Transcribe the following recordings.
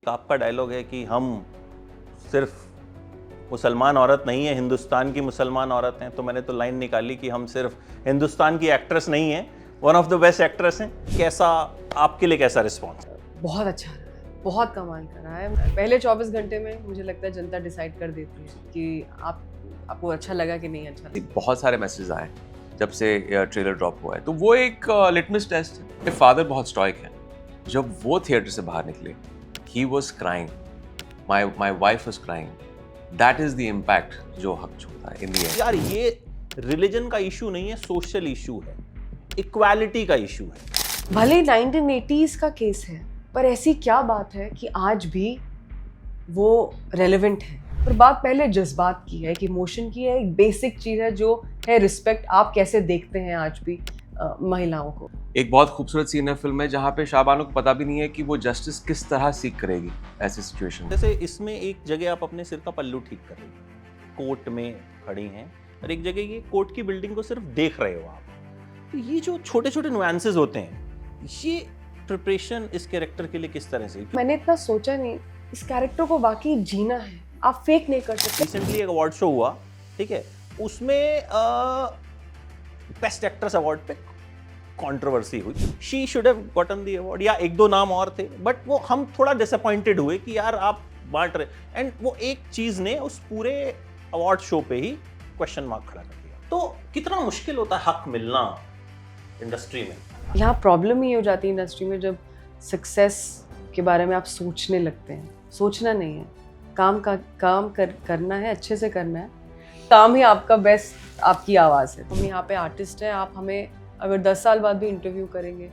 एक आपका डायलॉग है कि हम सिर्फ मुसलमान औरत नहीं है, हिंदुस्तान की मुसलमान औरत हैं। तो मैंने तो लाइन निकाली कि हम सिर्फ हिंदुस्तान की एक्ट्रेस नहीं है, one of the best actress हैं। कैसा आपके लिए कैसा रिस्पॉन्स? बहुत अच्छा रहा है, बहुत कमाल का रहा है। पहले 24 घंटे में मुझे लगता है जनता डिसाइड कर देती है कि आपको अच्छा लगा कि नहीं अच्छा लगा। बहुत सारे मैसेज आए जब से ट्रेलर ड्रॉप हुआ है, तो वो एक लिटमस टेस्ट है। मेरे फादर बहुत स्टॉइक हैं। जब वो थिएटर से बाहर निकले, he was crying, my wife was crying. That is the impact जो हक छोड़ता है इन दी एंड। यार ये रिलीजन का इशू नहीं है, सोशल इशू है, इक्वालिटी का इशू है। भले 1980s का केस है, पर ऐसी क्या बात है कि आज भी वो रेलेवेंट है। और बात पहले जज्बात की है, एक इमोशन की है, एक बेसिक चीज़ है जो है रिस्पेक्ट। आप कैसे देखते हैं आज भी महिलाओं को? एक बहुत खूबसूरत सीन है फिल्म में जहाँ पे शाहबानो को पता भी नहीं है कि वो जस्टिस किस तरह सीख करेगी ऐसी सिचुएशन में। जैसे इसमें एक जगह आप अपने सिर का पल्लू ठीक कर रही हैं, कोर्ट में खड़ी हैं, और एक जगह ये कोर्ट की बिल्डिंग को सिर्फ देख रहे हो आप। तो ये जो छोटे छोटे नुआंसेस होते हैं, ये प्रिपरेशन इस कैरेक्टर के लिए किस तरह से? मैंने इतना सोचा नहीं, इस कैरेक्टर को वाकई जीना है, आप फेक नहीं कर सकते। रिसेंटली एक अवार्ड शो हुआ, ठीक है, उसमें बेस्ट एक्ट्रेस अवार्ड पे कंट्रोवर्सी हुई। She should have gotten the award, या एक दो नाम और थे, बट वो हम थोड़ा डिसअपॉइंटेड हुए कि यार आप बांट रहे। एंड वो एक चीज ने उस पूरे अवार्ड शो पे ही क्वेश्चन मार्क खड़ा कर दिया। तो कितना मुश्किल होता है हक मिलना इंडस्ट्री में। यहाँ प्रॉब्लम ही हो जाती है इंडस्ट्री में जब सक्सेस के बारे में आप सोचने लगते हैं। सोचना नहीं है, करना है, अच्छे से करना है। काम ही आपका बेस्ट, आपकी आवाज़ है। हम यहाँ पे आर्टिस्ट हैं, आप हमें अगर 10 साल बाद भी इंटरव्यू करेंगे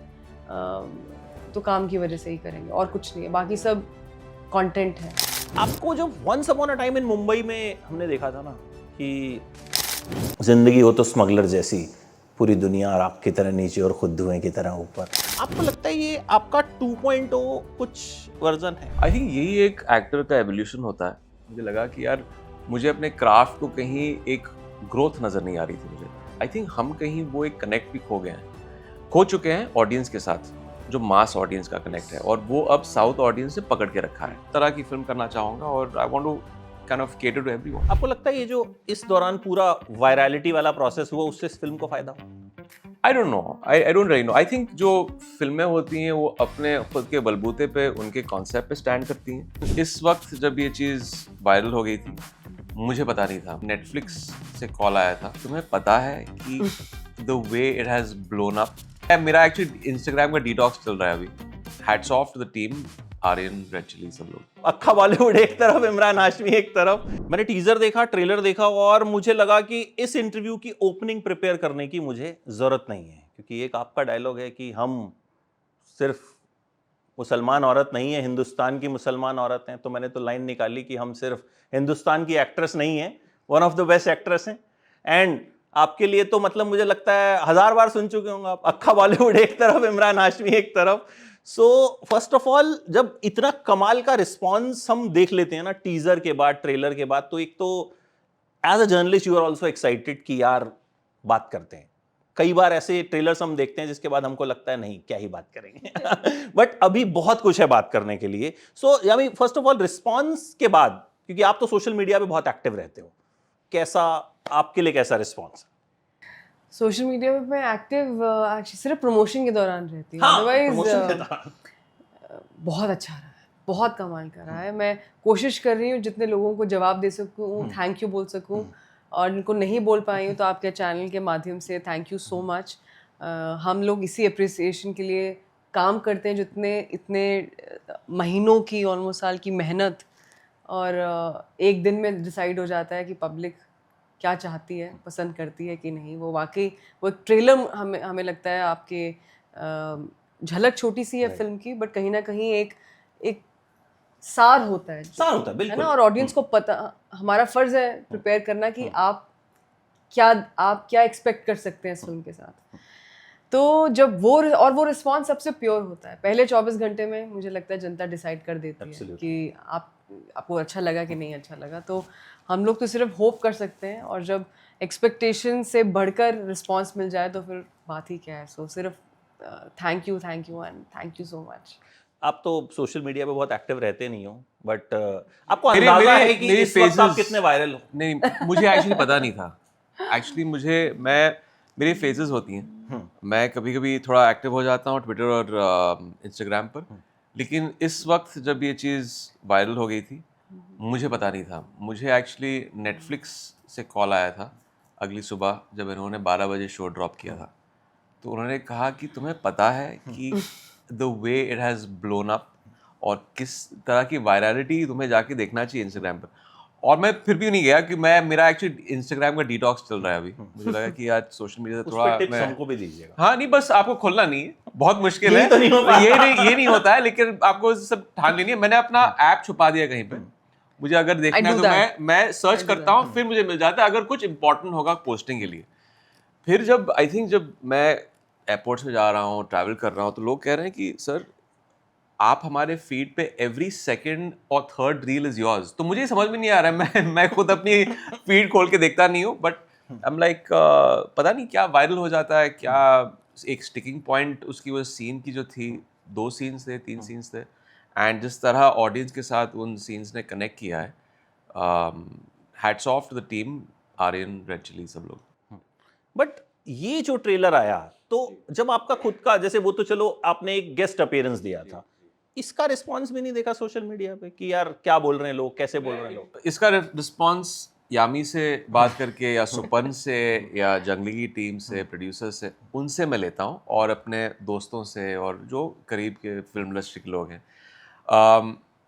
तो काम की वजह से ही करेंगे, और कुछ नहीं है, बाकी सब कंटेंट है। आपको जब once upon a time in Mumbai में हमने देखा था ना कि जिंदगी हो तो स्मगलर जैसी, पूरी दुनिया और आपकी तरह नीचे और खुद धुएं की तरह ऊपर, आपको लगता है ये आपका 2.0 कुछ वर्जन है? आई थिंक यही एक एक्टर का एवोल्यूशन होता है। मुझे लगा कि यार मुझे अपने क्राफ्ट को कहीं एक ग्रोथ नज़र नहीं आ रही थी मुझे। आई थिंक हम कहीं वो एक कनेक्ट भी खो चुके हैं ऑडियंस के साथ, जो मास ऑडियंस का कनेक्ट है, और वो अब साउथ ऑडियंस से पकड़ के रखा है। तरह की फिल्म करना चाहूँगा और I want to kind of cater to everyone. आपको लगता है ये जो इस दौरान पूरा वायरलिटी वाला प्रोसेस हुआ, उससे इस फिल्म को फायदा हुआ? I don't know, I don't really know. I think जो फिल्में होती हैं वो अपने खुद के बलबूते पे उनके कॉन्सेप्ट पे स्टैंड करती हैं। इस वक्त जब ये चीज़ वायरल हो गई थी, मुझे पता नहीं था। नेटफ्लिक्स से कॉल आया था, तुम्हें पता है कि the way it has blown up. मेरा एक्चुअली इंस्टाग्राम का डिटॉक्स चल रहा है अभी। Hats off to the team, Aryan, Red Chilli, सब लोग। अक्खा बॉलीवुड एक तरफ, इमरान हाशमी एक तरफ। मैंने टीजर देखा, ट्रेलर देखा, और मुझे लगा कि इस इंटरव्यू की ओपनिंग प्रिपेयर करने की मुझे जरूरत नहीं है, क्योंकि एक आपका डायलॉग है कि हम सिर्फ मुसलमान औरत नहीं है, हिंदुस्तान की मुसलमान औरत हैं। तो मैंने तो लाइन निकाली कि हम सिर्फ हिंदुस्तान की एक्ट्रेस नहीं है, one of the best actress हैं। एंड आपके लिए तो मतलब मुझे लगता है 1000 बार सुन चुके होंगे आप। अक्खा बॉलीवुड एक तरफ, इमरान हाशमी एक तरफ। सो फर्स्ट ऑफ ऑल, जब इतना कमाल का रिस्पॉन्स हम देख लेते हैं ना टीजर के बाद, ट्रेलर के बाद, तो एक तो as a journalist you are also excited कि यार बात करते हैं। कई बार ऐसे ट्रेलर्स हम देखते हैं जिसके बाद हमको लगता है नहीं, क्या ही बात करेंगे। बट अभी बहुत कुछ है बात करने के लिए। सो यानी फर्स्ट ऑफ ऑल रिस्पॉन्स के बाद, क्योंकि आप तो सोशल मीडिया पे बहुत एक्टिव रहते हो, कैसा आपके लिए कैसा रिस्पॉन्स? सोशल मीडिया पे मैं एक्टिव सिर्फ प्रमोशन के दौरान रहती हूँ। हाँ, अदरवाइज promotion के दौरान। बहुत अच्छा रहा है, बहुत कमाल का रहा है। मैं कोशिश कर रही हूँ जितने लोगों को जवाब दे सकूँ, थैंक यू बोल सकूँ, और जिनको नहीं बोल पाई हूँ तो आपके चैनल के माध्यम से थैंक यू सो मच। हम लोग इसी अप्रिसिएशन के लिए काम करते हैं, जितने इतने महीनों की, ऑलमोस्ट साल की मेहनत, और एक दिन में डिसाइड हो जाता है कि पब्लिक क्या चाहती है, पसंद करती है कि नहीं। वो वाकई वो एक ट्रेलर हमें लगता है आपके झलक छोटी सी है फिल्म की, बट कहीं ना कहीं एक सार होता है, सार होता है, है बिल्कुल। ना। और ऑडियंस को पता, हमारा फर्ज है प्रिपेयर करना कि आप क्या एक्सपेक्ट कर सकते हैं इस फिल्म के साथ। तो जब वो रिस्पॉन्स सबसे प्योर होता है। पहले 24 घंटे में मुझे लगता है जनता डिसाइड कर देती है कि आपको अच्छा लगा कि नहीं अच्छा लगा। तो हम लोग तो सिर्फ होप कर सकते हैं, और जब एक्सपेक्टेशन से बढ़कर रिस्पॉन्स मिल जाए तो फिर बात ही क्या है। सो सिर्फ thank you and thank you so much. आप तो सोशल मीडिया पे बहुत एक्टिव रहते नहीं हो, बट आपको मेरे- अंदाजा मेरे- है कि मेरे इस वक्त आप phases- कितने वायरल हो? नहीं, मुझे एक्चुअली पता नहीं था। एक्चुअली मेरी फेजेस होती हैं। मैं कभी कभी थोड़ा एक्टिव हो जाता हूँ ट्विटर और इंस्टाग्राम पर, लेकिन इस वक्त जब ये चीज़ वायरल हो गई थी, मुझे पता नहीं था। मुझे एक्चुअली नेटफ्लिक्स से कॉल आया था अगली सुबह जब इन्होंने 12 बजे शो ड्रॉप किया था। तो उन्होंने कहा कि तुम्हें पता है कि the way it has blown up और किस तरह की वायरलिटी तुम्हें जाके देखना चाहिए इंस्टाग्राम पर। और मैं फिर भी नहीं गया कि मेरा एक्चुअली इंस्टाग्राम का डिटॉक्स चल रहा है अभी। मुझे लगा कि यार सोशल मीडिया से उस थोड़ा पर टिप्स मैं हमको भी दीजिएगा। हाँ नहीं, बस आपको खोलना नहीं है, बहुत मुश्किल यही है। तो नहीं हो पाता। ये नहीं होता है, लेकिन आपको सब ठान लेनी है। मैंने अपना ऐप छुपा दिया कहीं पे। मुझे अगर देखना है do तो that. मैं सर्च I do करता हूँ, फिर मुझे मिल जाता है अगर कुछ इंपॉर्टेंट होगा पोस्टिंग के लिए। फिर जब मैं एयरपोर्ट्स में जा रहा हूँ, ट्रैवल कर रहा हूँ, तो लोग कह रहे हैं कि सर आप हमारे फीड पे एवरी सेकंड और थर्ड रील इज योर्स। तो मुझे समझ में नहीं आ रहा है, मैं खुद अपनी फीड खोल के देखता नहीं हूँ, बट आई एम लाइक पता नहीं क्या वायरल हो जाता है, क्या एक स्टिकिंग पॉइंट उसकी वो सीन की जो थी, 2 सीन्स थे, 3 सीन्स थे, एंड जिस तरह ऑडियंस के साथ उन सीन्स ने कनेक्ट किया है, hats off to the team, Aryan, Red Chilli, सब लोग। बट ये जो ट्रेलर आया, तो जब आपका खुद का, जैसे वो तो चलो आपने एक गेस्ट अपीयरेंस दिया था, इसका रिस्पांस भी नहीं देखा सोशल मीडिया पे कि यार क्या बोल रहे हैं लोग, कैसे बोल रहे हैं लोग? इसका रिस्पांस यामी से बात करके या सुपन से या जंगली की टीम से, प्रोड्यूसर से, उनसे मैं लेता हूँ, और अपने दोस्तों से और जो करीब के फिल्म इंडस्ट्री के लोग हैं।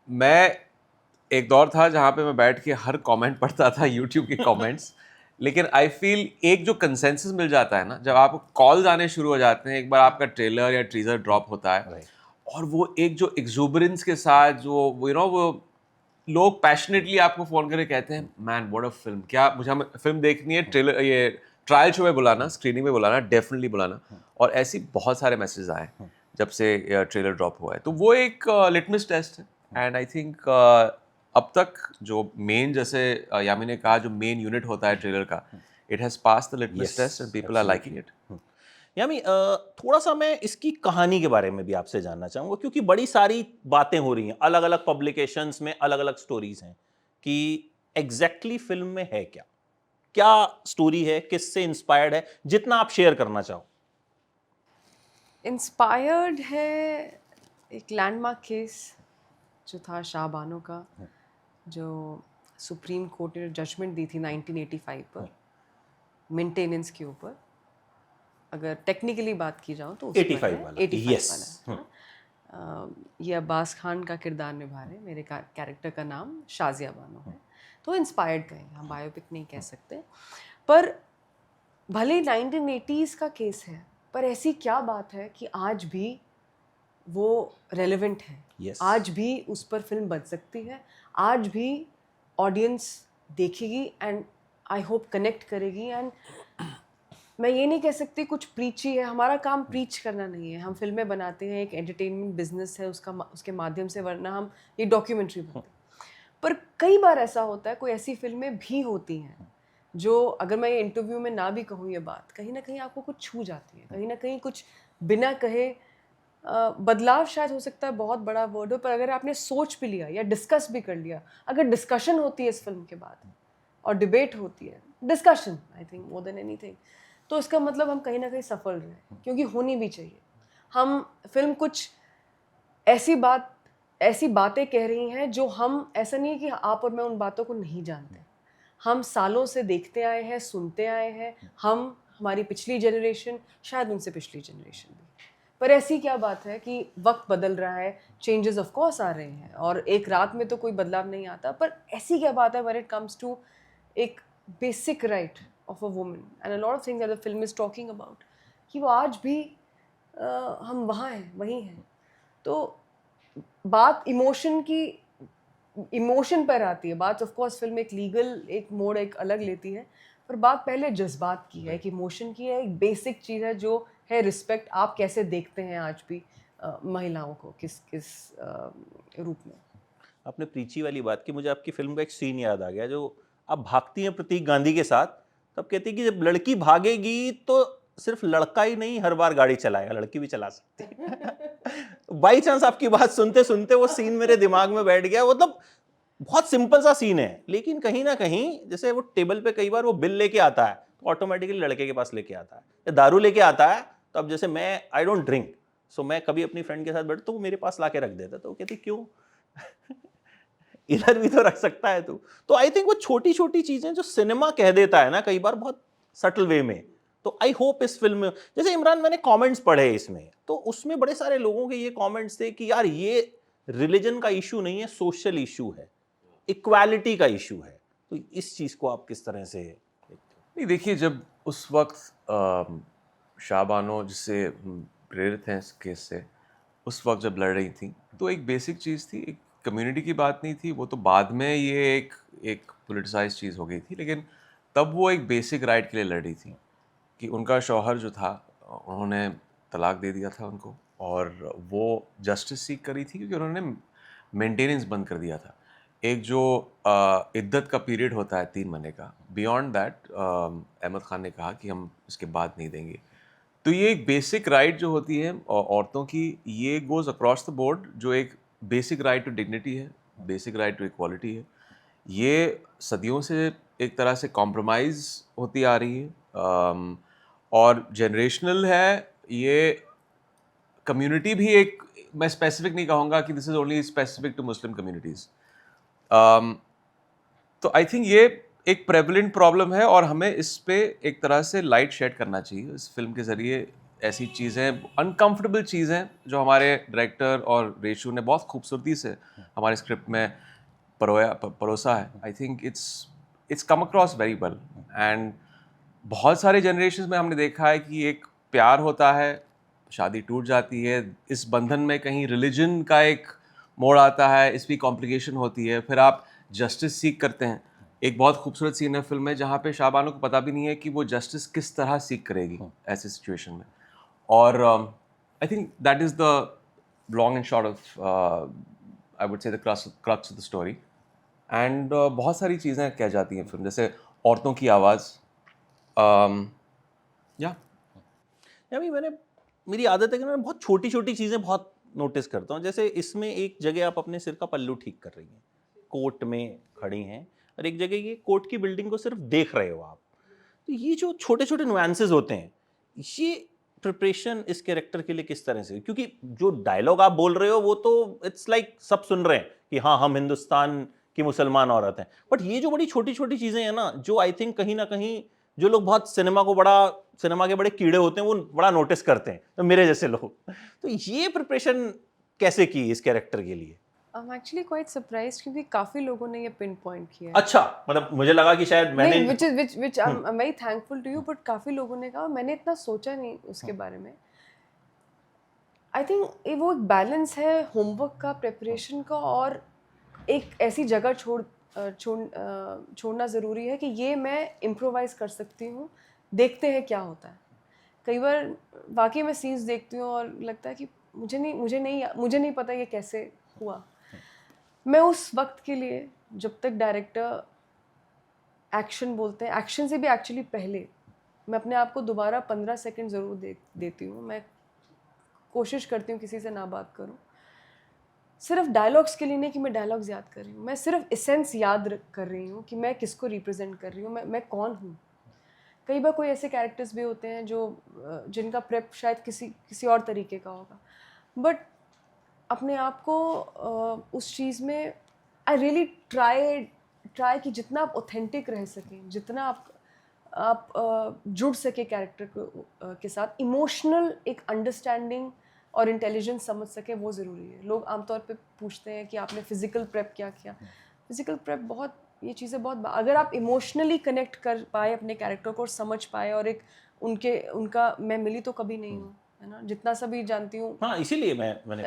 मैं एक दौर था जहाँ पे मैं बैठ के हर कमेंट पढ़ता था, यूट्यूब के कमेंट्स, लेकिन आई फील एक जो कंसेंसस मिल जाता है ना, जब आपको कॉल्स आने शुरू हो जाते हैं, एक बार आपका ट्रेलर या टीजर ड्रॉप होता है, और वो एक जो एक्सुबरेंस के साथ जो वो लोग पैशनेटली आपको फ़ोन करके कहते हैं, मैन व्हाट अ फिल्म, क्या मुझे हमें फिल्म देखनी है, ट्रेलर ये ट्रायल शो में बुलाना, स्क्रीनिंग में बुलाना, डेफिनेटली बुलाना। और ऐसी बहुत सारे मैसेज आए जब से ट्रेलर ड्रॉप हुआ है। तो वो एक लिटमस टेस्ट है, एंड आई थिंक अब तक जो मेन, जैसे यामी ने कहा, जो मेन यूनिट होता है ट्रेलर का, it has pass the litmus test and people are liking it. Yami थोड़ा सा मैं इसकी कहानी के बारे में भी आपसे जानना चाहूँगा, क्योंकि बड़ी सारी बातें हो रही हैं, अलग अलग पब्लिकेशंस में अलग अलग स्टोरीज हैं कि एग्जैक्टली फिल्म में है क्या, क्या स्टोरी है, किससे इंस्पायर्ड है, जितना आप शेयर करना चाहो। इंस्पायर्ड है एक लैंडमार्क केस जो था शाह बानो का, जो सुप्रीम कोर्ट ने जजमेंट दी थी 1985 पर मेंटेनेंस के ऊपर। अगर टेक्निकली बात की जाऊँ तो 85 वाला, 85 yes. वाला। ये अब्बास खान का किरदार निभा रहे, मेरे कैरेक्टर का नाम शाजिया बानो है। तो इंस्पायर्ड कहेंगे, हम बायोपिक नहीं कह सकते, पर भले 1980s का केस है, पर ऐसी क्या बात है कि आज भी वो रेलेवेंट है। Yes. आज भी उस पर फिल्म बन सकती है, आज भी ऑडियंस देखेगी एंड आई होप कनेक्ट करेगी। एंड मैं ये नहीं कह सकती कुछ प्रीची है, हमारा काम प्रीच करना नहीं है। हम फिल्में बनाते हैं, एक एंटरटेनमेंट बिजनेस है उसके माध्यम से, वरना हम ये डॉक्यूमेंट्री बनाते हैं। पर कई बार ऐसा होता है, कोई ऐसी फिल्में भी होती हैं जो, अगर मैं ये इंटरव्यू में ना भी कहूँ ये बात, कहीं ना कहीं आपको कुछ छू जाती है, कहीं ना कहीं कुछ बिना कहे बदलाव शायद हो सकता है, बहुत बड़ा वर्ड हो, पर अगर आपने सोच भी लिया या डिस्कस भी कर लिया, अगर डिस्कशन होती है इस फिल्म के बाद और डिबेट होती है, discussion I think more than anything, तो इसका मतलब हम कहीं ना कहीं सफल रहे, क्योंकि होनी भी चाहिए। हम फिल्म कुछ ऐसी बातें कह रही हैं जो हम, ऐसा नहीं है कि आप और मैं उन बातों को नहीं जानते, हम सालों से देखते आए हैं, सुनते आए हैं, हमारी पिछली जनरेशन, शायद उनसे पिछली जनरेशन भी। पर ऐसी क्या बात है कि वक्त बदल रहा है, चेंजेस ऑफ कोर्स आ रहे हैं, और एक रात में तो कोई बदलाव नहीं आता, पर ऐसी क्या बात है व्हेन इट कम्स टू एक basic right of a woman and a lot of things that the film is talking about, कि वो आज भी हम वहाँ हैं, वहीं हैं। तो बात इमोशन पर आती है, बात ऑफ कोर्स फिल्म एक लीगल एक मोड़ एक अलग लेती है, पर बात पहले जज्बात की है, एक इमोशन की है, एक बेसिक चीज़ है जो है रिस्पेक्ट। आप कैसे देखते हैं आज भी महिलाओं को, किस रूप में? आपने प्रीची वाली बात की, मुझे आपकी फिल्म का एक सीन याद आ गया, जो आप भागती हैं प्रतीक गांधी के साथ, तब कहती है कि जब लड़की भागेगी तो सिर्फ लड़का ही नहीं हर बार गाड़ी चलाएगा, लड़की भी चला सकती है। बाई चांस आपकी बात सुनते सुनते वो सीन मेरे दिमाग में बैठ गया। मतलब बहुत सिंपल सा सीन है, लेकिन कहीं ना कहीं जैसे वो टेबल पे कई बार वो बिल लेके आता है तो ऑटोमेटिकली लड़के के पास लेके आता है, या दारू लेके आता है तो अब जैसे मैं आई डोंट ड्रिंक, सो मैं कभी अपनी फ्रेंड के साथ बैठ तो वो मेरे पास ला के रख देता, तो वो कहती क्यों इधर भी तो रख सकता है तू। तो आई थिंक वो छोटी छोटी चीजें जो सिनेमा कह देता है ना कई बार बहुत सटल वे में, तो आई होप इस फिल्म में, जैसे इमरान मैंने कमेंट्स पढ़े इसमें, तो उसमें बड़े सारे लोगों के ये कमेंट्स थे कि यार ये रिलीजन का इशू नहीं है, सोशल इशू है, इक्वालिटी का इशू है। तो इस चीज को आप किस तरह से देखते हो? नहीं, देखिए, जब उस वक्त शाहबानो जिससे हम प्रेरित हैं इस केस से, उस वक्त जब लड़ रही थी, तो एक बेसिक चीज़ थी, एक कम्युनिटी की बात नहीं थी। वो तो बाद में ये एक पोलिटिसाइज चीज़ हो गई थी, लेकिन तब वो एक बेसिक राइट के लिए लड़ रही थी कि उनका शौहर जो था, उन्होंने तलाक दे दिया था उनको, और वो जस्टिस सीख करी थी क्योंकि उन्होंने मेंटेनेंस बंद कर दिया था। एक जो इद्दत का पीरियड होता है 3 महीने का, बियॉन्ड दैट अहमद खान ने कहा कि हम इसके बाद नहीं देंगे। तो ये एक बेसिक राइट जो होती है औरतों की, ये गोज़ अक्रॉस द बोर्ड, जो एक बेसिक राइट टू डिग्निटी है, बेसिक राइट टू इक्वालिटी है। ये सदियों से एक तरह से कॉम्प्रोमाइज़ होती आ रही है, और जनरेशनल है। ये कम्युनिटी भी एक, मैं स्पेसिफिक नहीं कहूँगा कि this is only specific to Muslim communities. तो आई थिंक ये एक प्रेवलेंट प्रॉब्लम है, और हमें इस पे एक तरह से लाइट शेड करना चाहिए इस फिल्म के ज़रिए। ऐसी चीज़ें, अनकम्फर्टेबल चीज़ें जो हमारे डायरेक्टर और रेशू ने बहुत खूबसूरती से हमारे स्क्रिप्ट में परोसा है। I think it's come across very well. And बहुत सारे जनरेशन में हमने देखा है कि एक प्यार होता है, शादी टूट जाती है, इस बंधन में कहीं रिलीजन का एक मोड़ आता है, इस भी कॉम्प्लिकेशन होती है, फिर आप जस्टिस सीख करते हैं। एक बहुत खूबसूरत सीन है फिल्म में जहाँ पे शाहबानो को पता भी नहीं है कि वो जस्टिस किस तरह सीख करेगी ऐसे सिचुएशन में। और आई think that is the long and short of, I would say, the crux of the story. And बहुत सारी चीज़ें कह जाती हैं फिल्म, जैसे औरतों की आवाज़। या अभी मैंने, मेरी आदत है कि मैं बहुत छोटी छोटी चीज़ें बहुत नोटिस करता हूँ। जैसे इसमें एक जगह आप अपने सिर का पल्लू ठीक कर रही हैं, कोर्ट में खड़ी हैं, और एक जगह ये कोर्ट की बिल्डिंग को सिर्फ देख रहे हो आप। तो ये जो छोटे छोटे नुआंसेस होते हैं, ये प्रिपरेशन इस कैरेक्टर के लिए किस तरह से, क्योंकि जो डायलॉग आप बोल रहे हो वो तो इट्स लाइक सब सुन रहे हैं कि हाँ हम हिंदुस्तान की मुसलमान औरत हैं, बट ये जो बड़ी छोटी छोटी चीज़ें हैं ना, जो आई थिंक कहीं ना कहीं जो लोग बहुत सिनेमा के बड़े कीड़े होते हैं वो बड़ा नोटिस करते हैं, तो मेरे जैसे लोग। तो ये प्रिपरेशन कैसे की इस कैरेक्टर के लिए? I am actually quite surprised क्योंकि काफी लोगों ने ये पिन पॉइंट किया है। अच्छा, मतलब मुझे लगा कि शायद मैंने नहीं, which I'm very thankful to you, but काफी लोगों ने कहा, मैंने इतना सोचा नहीं उसके बारे में। आई थिंक वो एक बैलेंस है होमवर्क का, प्रिपरेशन का, और एक ऐसी जगह छोड़ना ज़रूरी है कि ये मैं इम्प्रोवाइज़ कर सकती हूँ, देखते हैं क्या होता है। कई बार वाकई में सीन्स देखती हूँ और लगता है कि मुझे नहीं पता ये कैसे हुआ। मैं उस वक्त के लिए, जब तक डायरेक्टर एक्शन बोलते हैं, एक्शन से भी एक्चुअली पहले मैं अपने आप को दोबारा 15 सेकंड ज़रूर देती हूँ। मैं कोशिश करती हूँ किसी से ना बात करूँ, सिर्फ डायलॉग्स के लिए नहीं कि मैं डायलॉग्स याद कर रही हूँ, मैं सिर्फ एसेंस याद कर रही हूँ कि मैं किसको रिप्रेजेंट कर रही हूँ, मैं कौन हूँ। कई बार कोई ऐसे कैरेक्टर्स भी होते हैं जो जिनका प्रेप शायद किसी और तरीके का होगा, बट अपने आप को उस चीज़ में आई रियली ट्राई कि जितना आप ऑथेंटिक रह सकें, जितना आप जुड़ सके कैरेक्टर के साथ, इमोशनल एक अंडरस्टैंडिंग और इंटेलिजेंस समझ सके, वो ज़रूरी है। लोग आमतौर पे पूछते हैं कि आपने फ़िज़िकल प्रेप क्या किया। फ़िज़िकल प्रेप बहुत, ये चीज़ें बहुत, अगर आप इमोशनली कनेक्ट कर पाए अपने कैरेक्टर को और समझ पाए, और एक उनका मैं मिली तो कभी नहीं हूँ, है ना, जितना सा भी जानती हूँ। हाँ, इसीलिए मैंने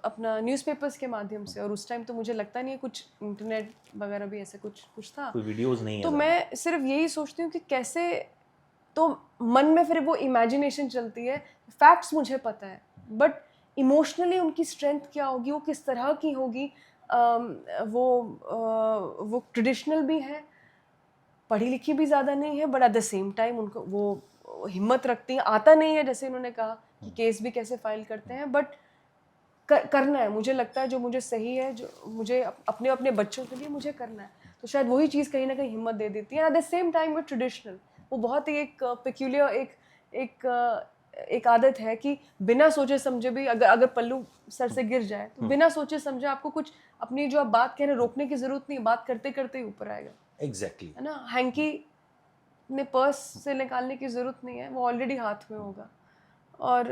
अपना न्यूज़पेपर्स के माध्यम से, और उस टाइम तो मुझे लगता नहीं है कुछ इंटरनेट वगैरह भी ऐसे कुछ था, कोई वीडियोस नहीं है, तो मैं सिर्फ यही सोचती हूँ कि कैसे, तो मन में फिर वो इमेजिनेशन चलती है। फैक्ट्स मुझे पता है, बट इमोशनली उनकी स्ट्रेंथ क्या होगी, वो किस तरह की होगी। वो ट्रेडिशनल भी है, पढ़ी लिखी भी ज़्यादा नहीं है, but at the same time उनको वो हिम्मत रखती हैं। आता नहीं है, जैसे उन्होंने कहा कि केस भी कैसे फाइल करते हैं, बट करना है, मुझे लगता है जो मुझे सही है, जो मुझे अपने अपने बच्चों के लिए मुझे करना है, तो शायद वही चीज़ कहीं ना कहीं हिम्मत दे देती है। एट द सेम टाइम वो ट्रेडिशनल, वो बहुत ही एक पेक्यूलियर एक आदत है कि बिना सोचे समझे भी अगर पल्लू सर से गिर जाए तो बिना सोचे समझे आपको कुछ अपनी जो आप बात कह रहे हैं रोकने की जरूरत नहीं, बात करते करते ही ऊपर आएगा। एग्जैक्टली है ना, हैंकी ने पर्स से निकालने की ज़रूरत नहीं है, वो ऑलरेडी हाथ में होगा। और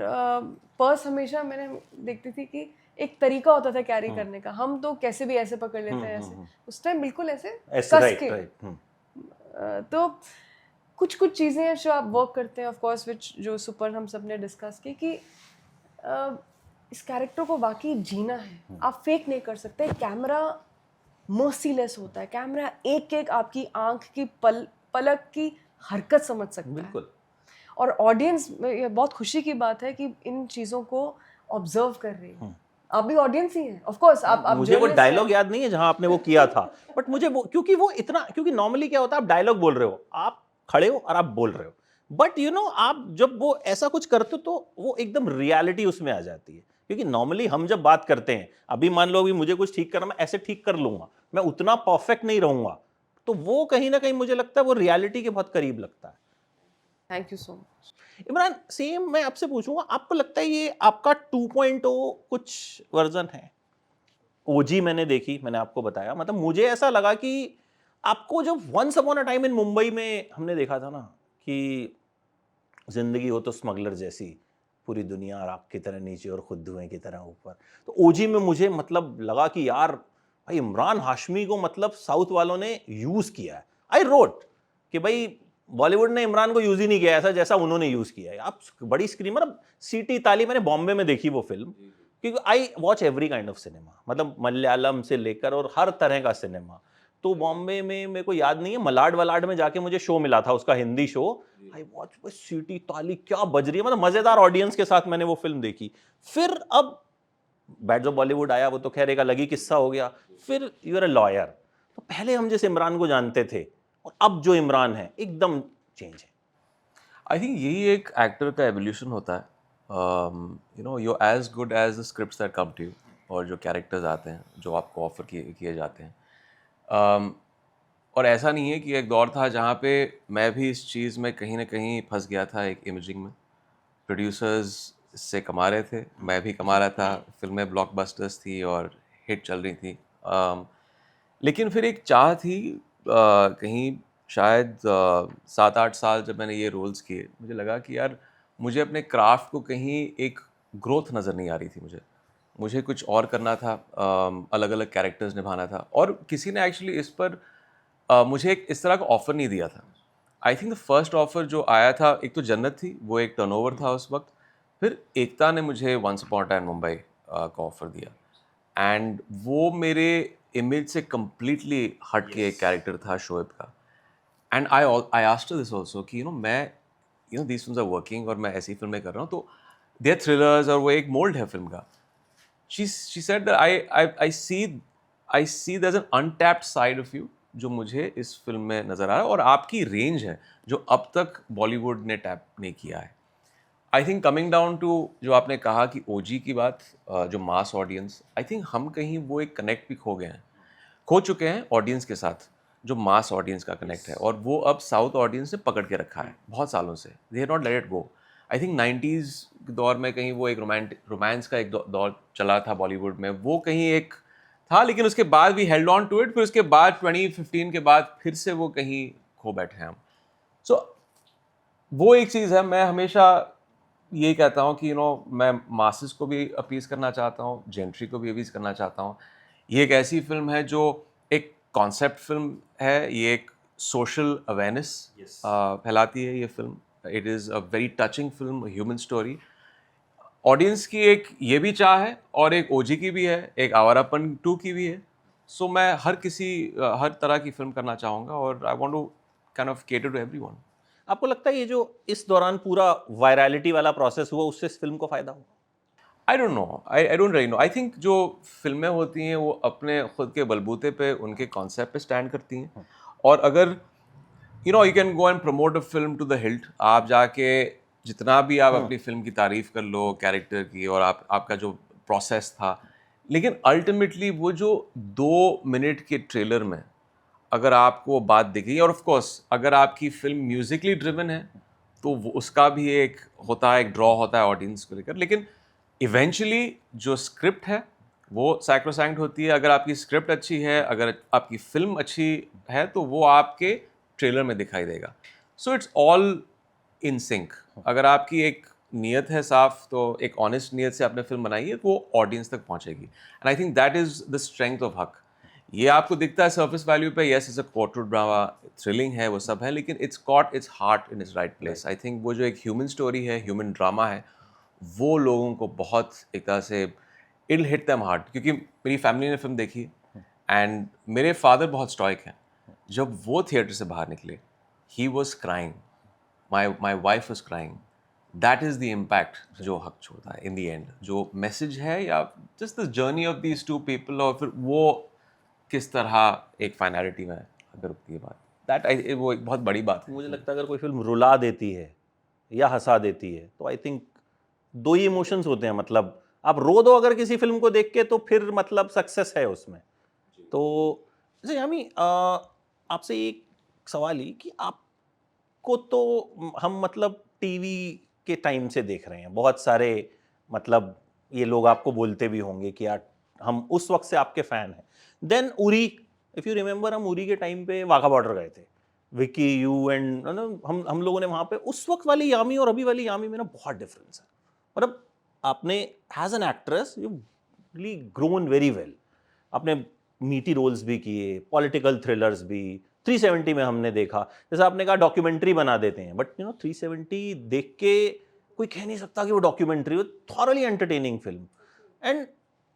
पर्स हमेशा मैंने देखती थी कि एक तरीका होता था कैरी करने का, हम तो कैसे भी ऐसे पकड़ लेते हैं, ऐसे उस टाइम बिल्कुल ऐसे कस के। तो कुछ चीज़ें हैं जो आप वर्क करते हैं, ऑफ कोर्स विच जो सुपर हम सब ने डिस्कस की कि इस कैरेक्टर को वाकई जीना है, आप फेक नहीं कर सकते। कैमरा मर्सीलेस होता है, कैमरा एक एक आपकी आंख की पलक की हरकत समझ सकता है। बिल्कुल। और ऑडियंस, ये बहुत खुशी की बात है कि इन चीज़ों को ऑब्जर्व कर रही है। आप भी ऑडियंस ही हैं, ऑफ कोर्स। आप मुझे वो डायलॉग याद नहीं है जहां आपने वो किया था, बट मुझे वो क्योंकि नॉर्मली क्या होता है, आप डायलॉग बोल रहे हो, आप खड़े हो और आप बोल रहे हो, बट आप जब वो ऐसा कुछ करते हो तो वो एकदम रियलिटी उसमें आ जाती है। क्योंकि नॉर्मली हम जब बात करते हैं, अभी मान लो अभी मुझे कुछ ठीक करना, मैं ऐसे ठीक कर लूंगा, मैं उतना परफेक्ट नहीं रहूंगा, तो वो कहीं ना कहीं मुझे लगता है वो रियलिटी के बहुत करीब लगता है। Thank you so much. Imran, same मैं आपसे पूछूंगा, आपको लगता है ये आपका 2.0 कुछ वर्जन है? ओजी मैंने देखी, मैंने आपको बताया, मतलब मुझे ऐसा लगा कि आपको जब once upon a time in Mumbai में हमने देखा था ना कि जिंदगी हो तो स्मगलर जैसी, पूरी दुनिया राख की तरह नीचे और खुद धुएं की तरह ऊपर, तो ओजी में मुझे मतलब लगा कि यार भाई इमरान हाशमी को मतलब साउथ वालों ने यूज किया है। आई रोट कि भाई बॉलीवुड ने इमरान को यूज ही नहीं किया ऐसा जैसा उन्होंने यूज किया है। आप बड़ी स्क्रीन, मतलब सीटी ताली, मैंने बॉम्बे में देखी वो फिल्म, क्योंकि I watch every kind of cinema, मतलब मलयालम से लेकर और हर तरह का सिनेमा। तो बॉम्बे में मेरे को याद नहीं है, मलाड वलाड में जाके मुझे शो मिला था उसका, हिंदी शो। आई वॉच सीटी ताली क्या बज रही है, मतलब मजेदार ऑडियंस के साथ मैंने वो फिल्म देखी। फिर अब बैड ऑफ बॉलीवुड आया, वो तो खैर एक अलग ही किस्सा हो गया। फिर यू आर अ लॉयर, तो पहले हम जिस इमरान को जानते थे और अब जो इमरान है एकदम चेंज है। आई थिंक यही एक एक्टर का एवोल्यूशन होता है। You as good as the scripts that come to you, और जो कैरेक्टर्स आते हैं जो आपको ऑफर किए जाते हैं। और ऐसा नहीं है कि एक दौर था जहाँ पे मैं भी इस चीज़ में कहीं ना कहीं फंस गया था, एक इमेजिंग में। प्रोड्यूसर्स से कमा रहे थे, मैं भी कमा रहा था, फिल्में ब्लॉकबस्टर्स थी और हिट चल रही थी। लेकिन फिर एक चाह थी, कहीं शायद 7-8 साल जब मैंने ये रोल्स किए, मुझे लगा कि यार मुझे अपने क्राफ्ट को कहीं एक ग्रोथ नज़र नहीं आ रही थी। मुझे कुछ और करना था, अलग अलग कैरेक्टर्स निभाना था। और किसी ने एक्चुअली इस पर मुझे एक इस तरह का ऑफ़र नहीं दिया था। I think the first offer जो आया था, एक तो जन्नत थी, वो एक टर्नओवर था उस वक्त। फिर एकता ने मुझे once upon a time Mumbai का ऑफ़र दिया, एंड वो मेरे इमेज से कम्प्लीटली हट के एक कैरेक्टर था शोएब का। And I asked this also कि मैं दीज फिल्म्स आर वर्किंग और मैं ऐसी फिल्में कर रहा हूँ, तो दे आर थ्रिलर्स और वो एक मोल्ड है फिल्म का। she said that I see there's an untapped side of you जो मुझे इस फिल्म में नज़र आ रहा है, और आपकी रेंज है जो अब तक बॉलीवुड ने टैप नहीं किया है। I think coming down to जो आपने कहा कि ओजी की बात, जो मास ऑडियंस, आई थिंक हम कहीं वो एक कनेक्ट भी खो चुके हैं ऑडियंस के साथ, जो मास ऑडियंस का कनेक्ट है, और वो अब साउथ ऑडियंस ने पकड़ के रखा है बहुत सालों से। They have not let it go. I think 90s के दौर में कहीं वो एक रोमांस का एक दौर चला था बॉलीवुड में, वो कहीं एक था, लेकिन उसके बाद भी हेल्ड ऑन टू इट। फिर उसके बाद 2015 के बाद फिर से वो कहीं खो बैठे हैं हम। सो वो एक चीज़ है, मैं हमेशा यही कहता हूँ कि मैं मासेस को भी अपीज़ करना चाहता हूँ, जेंट्री को भी अपीज़ करना चाहता हूँ। ये एक ऐसी फिल्म है जो एक कॉन्सेप्ट फिल्म है, ये एक सोशल अवेयरनेस फैलाती है ये film. It is a very touching film, human story. Audience की एक ये भी चाह है, और एक ओजी की भी है, एक आवारापन 2 की भी है। सो मैं हर तरह की फिल्म करना चाहूँगा, और I want to kind of cater to everyone. आपको लगता है ये जो इस दौरान पूरा वायरलिटी वाला प्रोसेस हुआ, उससे इस फिल्म को फायदा हुआ? I don't know, I don't really know. I think जो फिल्में होती हैं वो अपने खुद के बलबूते पे उनके कॉन्सेप्ट पे स्टैंड करती हैं, और अगर you can go and promote a film to the hilt, आप जाके जितना भी आप अपनी फिल्म की तारीफ कर लो, कैरेक्टर की, और आपका जो प्रोसेस था, लेकिन अल्टीमेटली वो जो 2 मिनट के ट्रेलर में अगर आपको वो बात दिखेगी, और ऑफ कोर्स अगर आपकी फिल्म म्यूजिकली ड्रिवन है तो वो उसका भी एक होता है, एक ड्रॉ होता है ऑडियंस को लेकर, लेकिन इवेंचुअली जो स्क्रिप्ट है वो सैक्रोसैंक्ट होती है। अगर आपकी स्क्रिप्ट अच्छी है, अगर आपकी फिल्म अच्छी है, तो वो आपके ट्रेलर में दिखाई देगा। So it's all in sync. अगर आपकी एक नीयत है साफ, तो एक ऑनेस्ट नीयत से आपने फिल्म बनाई है, तो वो ऑडियंस तक पहुंचेगी। And I think that is the strength of हक। ये आपको दिखता है सरफेस वैल्यू पे, yes it's a courtroom drama, thrilling है, वो सब है, लेकिन it's got its heart in its right place. I think वो जो एक ह्यूमन स्टोरी है, ह्यूमन ड्रामा है, वो लोगों को बहुत एक तरह से इट हिट देम हार्ट। क्योंकि मेरी फैमिली ने फिल्म देखी एंड मेरे फादर बहुत स्टॉइक हैं। जब वो थिएटर से बाहर निकले, he was crying, my wife was crying. That is the impact जो हक छोड़ता है इन द एंड, जो मैसेज है या just the journey of these two people, और फिर वो किस तरह एक फाइनलिटी में अगर रुकती है बात, दैट वो एक बहुत बड़ी बात है। मुझे लगता है अगर कोई फिल्म रुला देती है या हंसा देती है तो आई थिंक दो ही इमोशंस होते हैं, मतलब आप रो दो अगर किसी फिल्म को देख के तो फिर मतलब सक्सेस है उसमें। तो जैसे यामी आपसे एक सवाल ही कि आपको तो हम मतलब टीवी के टाइम से देख रहे हैं, बहुत सारे मतलब ये लोग आपको बोलते भी होंगे कि यार हम उस वक्त से आपके फैन हैं। Then Uri, if you remember, हम उरी के टाइम पे वाघा बॉर्डर गए थे, विकी, यू एंड हम लोगों ने वहाँ पे उस वक्त वाली यामी और अभी वाली यामी में ना बहुत डिफरेंस है। मतलब आपने as an actress you really grown very well. आपने मीटी रोल्स भी किए, पॉलिटिकल थ्रिलर्स भी। 370 में हमने देखा, जैसे आपने कहा डॉक्यूमेंट्री बना देते हैं, बट 370 देख के कोई कह नहीं सकता कि वो डॉक्यूमेंट्री, वो thoroughly entertaining film. And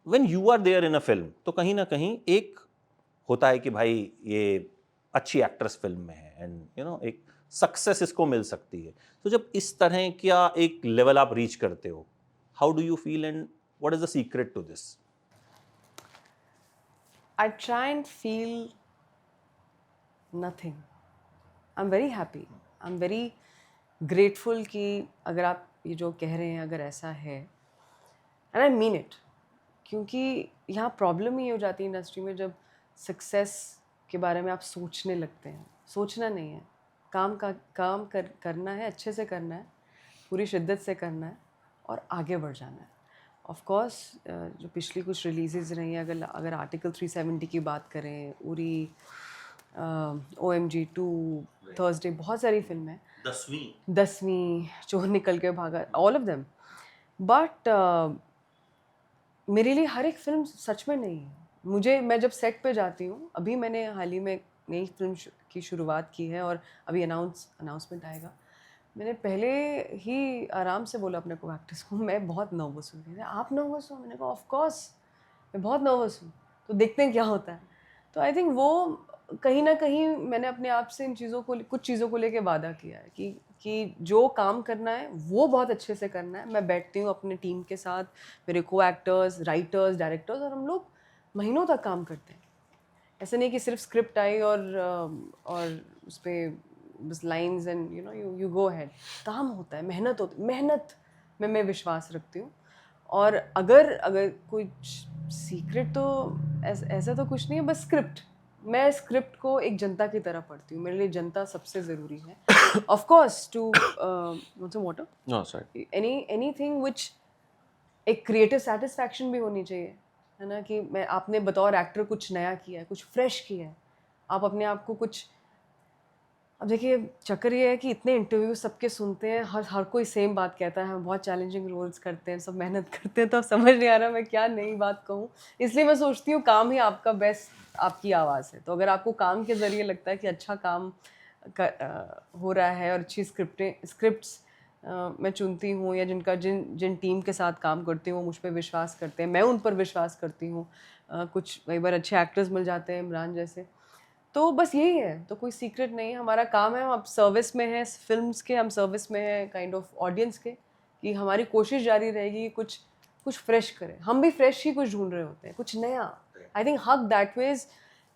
when you are there in a film तो कहीं ना कहीं एक होता है कि भाई ये अच्छी एक्ट्रेस फिल्म में है एंड एक सक्सेस इसको मिल सकती है। तो जब इस तरह का एक लेवल आप रीच करते हो, how do you feel and what is the secret to this? I try and feel nothing. I'm very happy. I'm very grateful कि अगर आप ये जो कह रहे हैं अगर ऐसा है, and I mean it, क्योंकि यहाँ प्रॉब्लम ही हो जाती है इंडस्ट्री में जब सक्सेस के बारे में आप सोचने लगते हैं। सोचना नहीं है, काम करना है, अच्छे से करना है, पूरी शिद्दत से करना है और आगे बढ़ जाना है। ऑफ कोर्स जो पिछली कुछ रिलीजेस रही हैं, अगर आर्टिकल 370 की बात करें, उरी, OMG 2, थर्सडे, बहुत सारी फिल्में, 10वीं, चोर निकल के भागा, ऑल ऑफ देम। बट मेरे लिए हर एक फिल्म सच में नहीं है। मैं जब सेट पे जाती हूँ, अभी मैंने हाल ही में नई फिल्म की शुरुआत की है और अभी अनाउंसमेंट आएगा। मैंने पहले ही आराम से बोला अपने को एक्ट्रेस को, मैं बहुत नर्वस हूँ। कहते आप नर्वस हो? मैंने कहा ऑफ कोर्स मैं बहुत नर्वस हूँ, तो देखते हैं क्या होता है। तो आई थिंक वो कहीं ना कहीं मैंने अपने आप से कुछ चीज़ों को लेके वादा किया है कि जो काम करना है वो बहुत अच्छे से करना है। मैं बैठती हूँ अपने टीम के साथ, मेरे को एक्टर्स, राइटर्स, डायरेक्टर्स, और हम लोग महीनों तक काम करते हैं। ऐसा नहीं कि सिर्फ स्क्रिप्ट आई और उस पर बस lines and you go ahead. काम होता है, मेहनत होती है, मेहनत में मैं विश्वास रखती हूँ। और अगर कोई सीक्रेट तो ऐसा तो कुछ नहीं है, बस मैं स्क्रिप्ट को एक जनता की तरह पढ़ती हूँ। मेरे लिए जनता सबसे ज़रूरी है। Of course to water, no sorry, anything which एक क्रिएटिव सेटिस्फैक्शन भी होनी चाहिए, है ना, कि आपने बतौर एक्टर कुछ नया किया है, कुछ फ्रेश किया है, आप अपने आप को कुछ। अब देखिए चक्कर ये है कि इतने इंटरव्यू सबके सुनते हैं, हर कोई सेम बात कहता है, हम बहुत चैलेंजिंग रोल्स करते हैं, सब मेहनत करते हैं, तो अब समझ नहीं आ रहा मैं क्या नई बात कहूँ। इसलिए मैं सोचती हूँ काम ही आपका बेस्ट, आपकी आवाज़ है। तो अगर आपको काम के ज़रिए लगता है कि अच्छा काम हो रहा है और अच्छी स्क्रिप्ट्स मैं चुनती हूँ, या जिन टीम के साथ काम करती हूँ वो मुझ पर विश्वास करते हैं, मैं उन पर विश्वास करती हूँ, कुछ कई बार अच्छे एक्टर्स मिल जाते हैं, इमरान जैसे, तो बस यही है। तो कोई सीक्रेट नहीं है, हमारा काम है, हम अब सर्विस में हैं फिल्म्स के, हम सर्विस में हैं काइंड ऑफ ऑडियंस के, कि हमारी कोशिश जारी रहेगी कुछ फ्रेश करें। हम भी फ्रेश ही कुछ ढूंढ रहे होते हैं, कुछ नया। आई थिंक हक दैट वेज।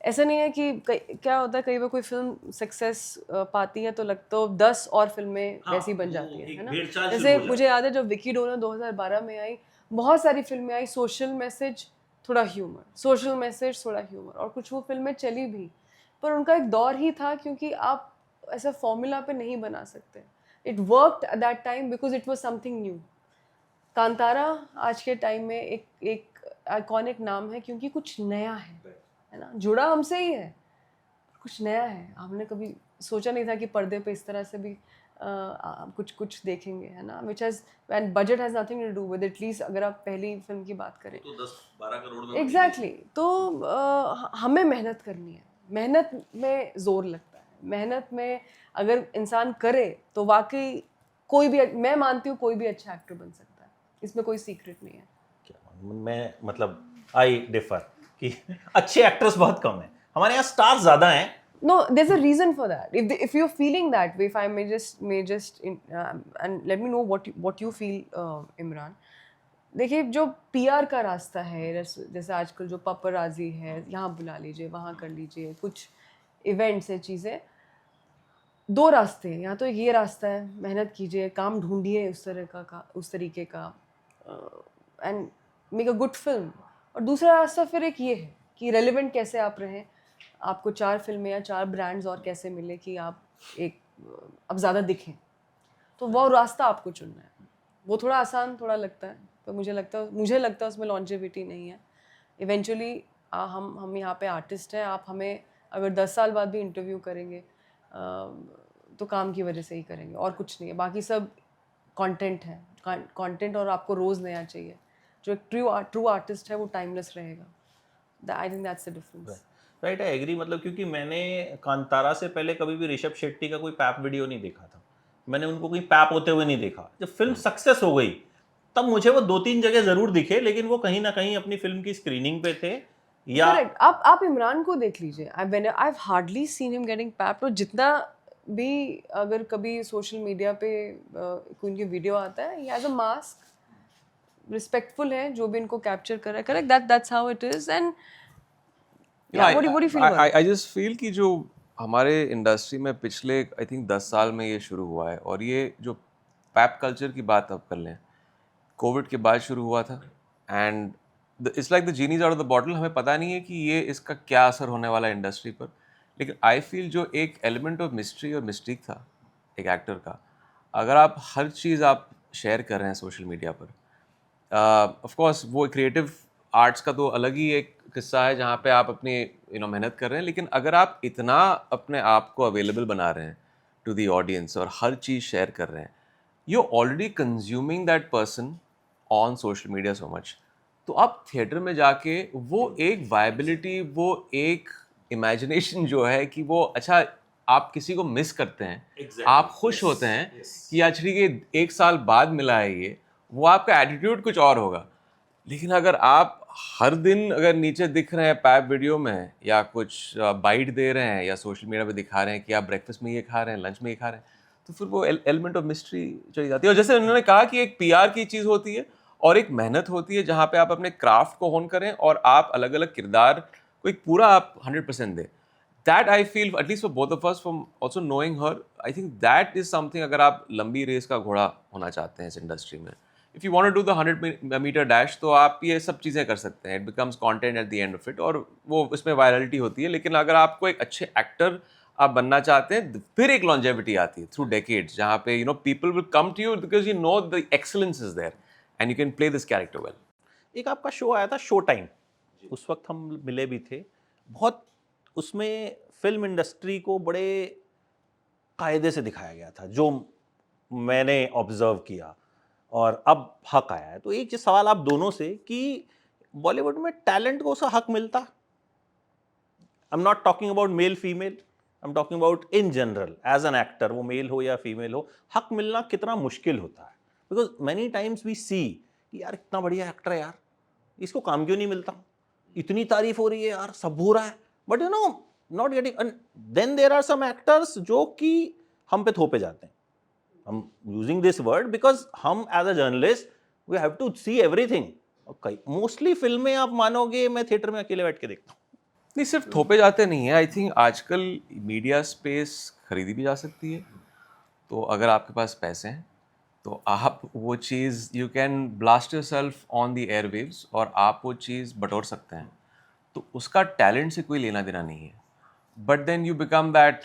ऐसा नहीं है कि क्या होता है, कई बार कोई फिल्म सक्सेस पाती है तो लगता है 10 और फिल्में वैसी बन जाती है ना। जैसे मुझे याद है जब विकी डोनर 2012 में आई, बहुत सारी फिल्में आई, सोशल मैसेज थोड़ा ह्यूमर, सोशल मैसेज थोड़ा ह्यूमर, और कुछ वो फिल्में चली भी, पर उनका एक दौर ही था क्योंकि आप ऐसा फॉर्मूला पे नहीं बना सकते. It worked at that time because it was something new. Kantara आज के टाइम में एक आइकॉनिक नाम है क्योंकि कुछ नया है ना, जुड़ा हमसे ही है, कुछ नया है. हमने कभी सोचा नहीं था कि पर्दे पे इस तरह से भी कुछ देखेंगे, है ना, which has and budget has nothing to do with, at least अगर आप पहली फिल्म की बात करें तो 10-12 करोड़ में एग्जैक्टली. तो हमें मेहनत करनी है, मेहनत में जोर लगता है, मेहनत में अगर इंसान करे तो वाकई कोई भी, मैं मानती हूँ कोई भी अच्छा एक्टर बन सकता है, इसमें कोई सीक्रेट नहीं है. मैं मतलब आई डिफर कि अच्छे एक्टर्स बहुत कम हैं, हमारे यहाँ स्टार्स ज़्यादा हैं. No, there's a reason for that. If you're feeling that way, if I may just and let me know what you feel, Imran. देखिए, जो PR का रास्ता है, जैसे आजकल जो पपराजी है, यहाँ बुला लीजिए, वहाँ कर लीजिए, कुछ इवेंट्स है, चीज़ें, दो रास्ते हैं. या तो ये रास्ता है, मेहनत कीजिए, काम ढूंढिए उस तरीके का and make a good film. और दूसरा रास्ता फिर एक ये है कि रेलिवेंट कैसे आप रहें, आपको 4 फिल्में या 4 ब्रांड्स और कैसे मिले कि आप एक अब ज़्यादा दिखें. तो वो रास्ता आपको चुनना है. वो थोड़ा आसान थोड़ा लगता है, पर मुझे लगता है उसमें लॉन्जेविटी नहीं है. इवेंचुअली हम यहाँ पे आर्टिस्ट हैं. आप हमें अगर 10 साल बाद भी इंटरव्यू करेंगे तो काम की वजह से ही करेंगे, और कुछ नहीं है. बाकी सब कंटेंट है, कंटेंट, और आपको रोज़ नया चाहिए. जो एक ट्रू आर्टिस्ट है वो टाइमलेस रहेगा. I think that's the difference. Right, I agree. मतलब क्योंकि मैंने कांतारा से पहले कभी भी ऋषभ शेट्टी का कोई पैप वीडियो नहीं देखा था, मैंने उनको कोई पैप होते हुए नहीं देखा. जब फिल्म सक्सेस हो गई तब मुझे वो 2-3 जगह जरूर दिखे, लेकिन वो कहीं ना कहीं अपनी फिल्म की स्क्रीनिंग पे थे. या करेक्ट. आप इमरान को देख लीजिए, I have hardly seen him getting papped. और जितना भी अगर कभी सोशल मीडिया पे कोई उनकी वीडियो आता है, he has a mask, respectful है जो भी इनको कैप्चर कर रहा है. Correct, that's how it is. And what do you feel about it? I just feel कि जो हमारे इंडस्ट्री में पिछले आई थिंक 10 साल में ये शुरू हुआ है, और ये जो पैप कल्चर की बात आप कर लें, कोविड के बाद शुरू हुआ था. And it's like the genie's out of the bottle. हमें पता नहीं है कि ये इसका क्या असर होने वाला है इंडस्ट्री पर, लेकिन आई फील जो एक एलिमेंट ऑफ मिस्ट्री और मिस्टिक था एक एक्टर का, अगर आप हर चीज़ आप शेयर कर रहे हैं सोशल मीडिया पर, ऑफ कोर्स वो क्रिएटिव आर्ट्स का तो अलग ही एक किस्सा है जहाँ पे आप अपनी मेहनत कर रहे हैं, लेकिन अगर आप इतना अपने आप को अवेलेबल बना रहे हैं टू द ऑडियंस और हर चीज़ शेयर कर रहे हैं, you already consuming that person on social media so much. तो आप थिएटर में जाके वो एक वायबिलिटी, वो एक इमेजिनेशन जो है कि वो अच्छा आप किसी को मिस करते हैं, आप खुश होते हैं कि एक्चुअली ये 1 साल बाद मिला है ये, वो आपका एटीट्यूड कुछ और होगा. लेकिन अगर आप हर दिन अगर नीचे दिख रहे हैं पैप वीडियो में, या कुछ बाइट दे रहे हैं, या सोशल मीडिया पे दिखा रहे हैं कि आप ब्रेकफास्ट में ये खा रहे हैं, लंच में ये खा रहे हैं, तो फिर वो एलिमेंट ऑफ मिस्ट्री चली जाती है. और जैसे उन्होंने कहा कि एक PR की चीज़ होती है और एक मेहनत होती है जहाँ पे आप अपने क्राफ्ट को होन करें और आप अलग अलग किरदार को एक पूरा आप 100% दें. That I feel, at least for both of us, from also knowing her, I think that is something. अगर आप लंबी रेस का घोड़ा होना चाहते हैं इस इंडस्ट्री में, if you want to do the 100-meter dash, तो आप ये सब चीज़ें कर सकते हैं. It becomes content at the end of it, और वो उसमें वायरलिटी होती है. लेकिन अगर आपको एक अच्छे एक्टर आप बनना चाहते हैं, फिर एक longevity आती है through decades, जहाँ पे people will come to you because you know the excellence is there and you can play this character well. एक आपका शो आया था शो टाइम, उस वक्त हम मिले भी थे. बहुत उसमें फिल्म इंडस्ट्री को बड़े कायदे से दिखाया गया था, जो मैंने ऑब्जर्व किया, और अब हक आया है. तो एक चीज सवाल आप दोनों से कि बॉलीवुड में टैलेंट को उसका हक मिलता? I am not talking about male female, I am talking about in general as an actor, वो मेल हो या फीमेल हो, हक मिलना कितना मुश्किल होता है. बिकॉज मेनी टाइम्स वी सी कि यार इतना बढ़िया एक्टर है यार, इसको काम क्यों नहीं मिलता, इतनी तारीफ हो रही है यार, सब हो रहा है, but not getting. And then there are some actors जो कि हम पे थोपे जाते हैं. I'm using this word because हम as a journalist we have to see everything. Okay, mostly फिल्में आप मानोगे मैं थिएटर में अकेले बैठ के देखता हूँ. नहीं, सिर्फ थोपे जाते नहीं है. आई थिंक आजकल मीडिया स्पेस खरीदी भी जा सकती है. तो अगर आपके पास पैसे हैं तो आप वो चीज़ you can blast yourself on the airwaves और आप वो चीज़ बटोर सकते हैं, तो उसका टैलेंट से कोई लेना देना नहीं है, but then you become that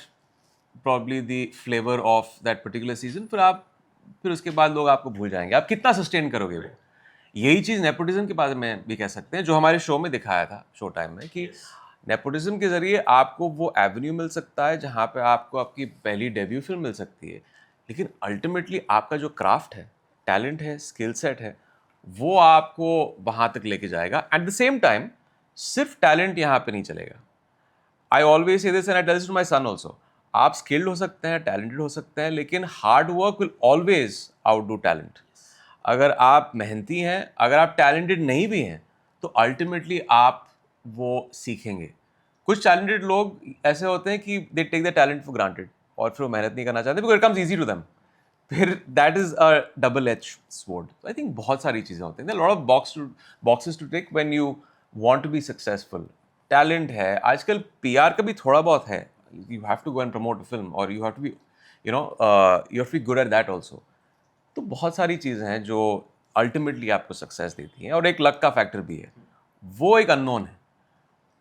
probably the flavour of that particular season. फिर उसके बाद लोग आपको भूल जाएंगे, आप कितना सस्टेन करोगे वो। यही चीज़ नेपोटिज्म के बारे में भी कह सकते हैं, जो हमारे शो में दिखाया था, शो टाइम में, कि नेपोटिज्म के ज़रिए आपको वो एवेन्यू मिल सकता है जहाँ पे आपको आपकी पहली डेब्यू फिल्म मिल सकती है, लेकिन अल्टीमेटली आपका जो क्राफ्ट है, टैलेंट है, स्किल सेट है, वो आपको वहाँ तक लेके जाएगा। एट द सेम टाइम सिर्फ टैलेंट यहाँ पे नहीं चलेगा। I always say this and I tell this to my son also, आप स्किल्ड हो सकते हैं, टैलेंटेड हो सकते हैं, लेकिन hard work will always outdo talent. अगर आप मेहनती हैं, अगर आप टैलेंटेड नहीं भी हैं, तो अल्टीमेटली आप वो सीखेंगे। कुछ टैलेंटेड लोग ऐसे होते हैं कि they take the talent for granted और फिर वो मेहनत नहीं करना चाहते, because it comes easy to them. फिर that is a double edge sword. I think बहुत सारी चीज़ें होती हैं, lot of boxes to tick when you want to be successful. Talent है, आजकल पीआर का भी थोड़ा बहुत है, you have to go and promote a film और you have to B you have to be good at that also. तो बहुत सारी चीज़ें हैं जो अल्टीमेटली आपको सक्सेस देती हैं, और एक लक का फैक्टर भी है, वो एक अननोन है।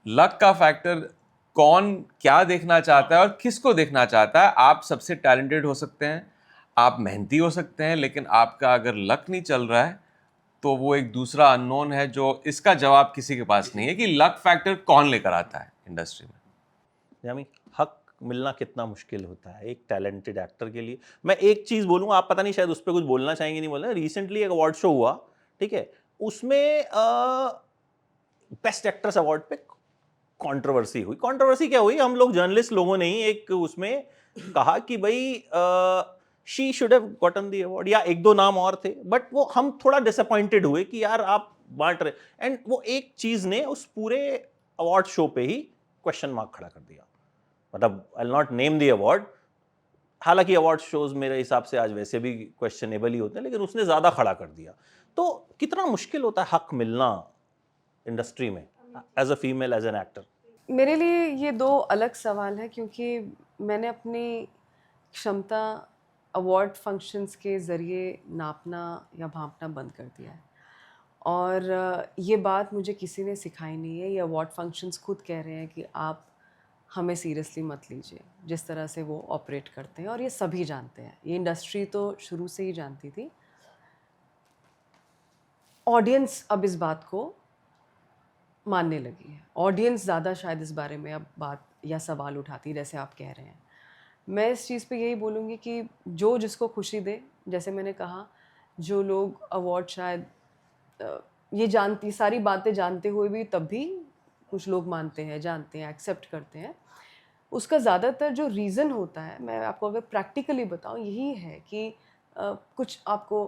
लक का फैक्टर कौन क्या देखना चाहता है और किसको देखना चाहता है। आप सबसे टैलेंटेड हो सकते हैं, आप मेहनती हो सकते हैं, लेकिन आपका अगर लक नहीं चल रहा है तो वो एक दूसरा अननोन है, जो इसका जवाब किसी के पास नहीं है कि लक फैक्टर कौन लेकर आता है इंडस्ट्री में। यानी हक मिलना कितना मुश्किल होता है एक टैलेंटेड एक्टर के लिए। मैं एक चीज़ बोलूँगा, आप पता नहीं शायद उस पर कुछ बोलना चाहेंगे नहीं बोलना। रिसेंटली एक अवार्ड शो हुआ, ठीक है, उसमें बेस्ट एक्ट्रेस अवार्ड पे कंट्रोवर्सी हुई। कंट्रोवर्सी क्या हुई, हम लोग जर्नलिस्ट लोगों ने ही एक उसमें कहा कि भाई she should have gotten the award, या एक दो नाम और थे, बट वो हम थोड़ा डिसअपॉइंटेड हुए कि यार आप बांट रहे। एंड वो एक चीज़ ने उस पूरे अवार्ड शो पे ही क्वेश्चन मार्क खड़ा कर दिया। मतलब I will not name the award, हालांकि अवार्ड शोज मेरे हिसाब से आज वैसे भी क्वेश्चनेबल ही होते हैं, लेकिन उसने ज़्यादा खड़ा कर दिया। तो कितना मुश्किल होता है हक मिलना इंडस्ट्री में as a female, as an actor? मेरे लिए ये दो अलग सवाल है, क्योंकि मैंने अपनी क्षमता अवार्ड फंक्शंस के ज़रिए नापना या भांपना बंद कर दिया है। और ये बात मुझे किसी ने सिखाई नहीं है। ये अवार्ड फंक्शंस खुद कह रहे हैं कि आप हमें सीरियसली मत लीजिए, जिस तरह से वो ऑपरेट करते हैं। और ये सभी जानते हैं, ये इंडस्ट्री तो शुरू से ही जानती थी। ऑडियंस अब इस बात को मानने लगी है। ऑडियंस ज़्यादा शायद इस बारे में अब बात या सवाल उठाती है, जैसे आप कह रहे हैं। मैं इस चीज़ पे यही बोलूँगी कि जो जिसको खुशी दे। जैसे मैंने कहा, जो लोग अवार्ड शायद ये जानती सारी बातें जानते हुए भी तब भी कुछ लोग मानते हैं, जानते हैं, एक्सेप्ट करते हैं, उसका ज़्यादातर जो रीज़न होता है, मैं आपको अगर प्रैक्टिकली बताऊँ, यही है कि कुछ आपको